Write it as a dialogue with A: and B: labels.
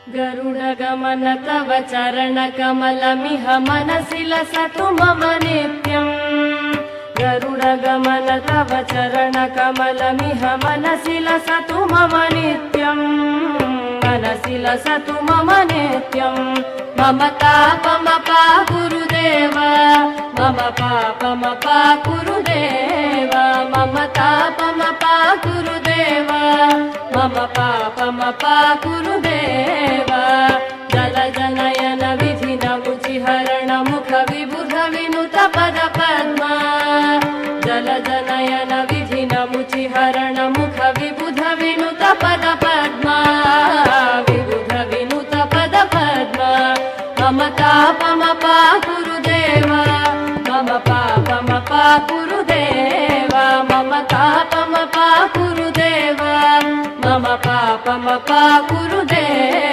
A: गरुडगमन तव चरणकमलमिह मनसि लसतु मम नित्यम्। गरुडगमन तव चरणकमलमिह मनसि लसतु मम नित्यम्। मनसि लसतु मम नित्यम्। मम तापमपा गुरुदेव, मम पापमपा गुरुदेव, मम तापमपा गुरुदेव, मम पापमपा गुरुदेव। जलजनयन विधिनमुचिहरण मुख विबुध विनुत पद पद्मा। जलजनयन विधिनमुचिहरण मुख विबुध विनुत पद पद्मा। विबुध विनुत पद पद्मा। मम तापमपा गुरुदेव, मम पापमपा गुरुदेव, मम तापमपा गुरुदेव, मम पापमपा गुरुदेव।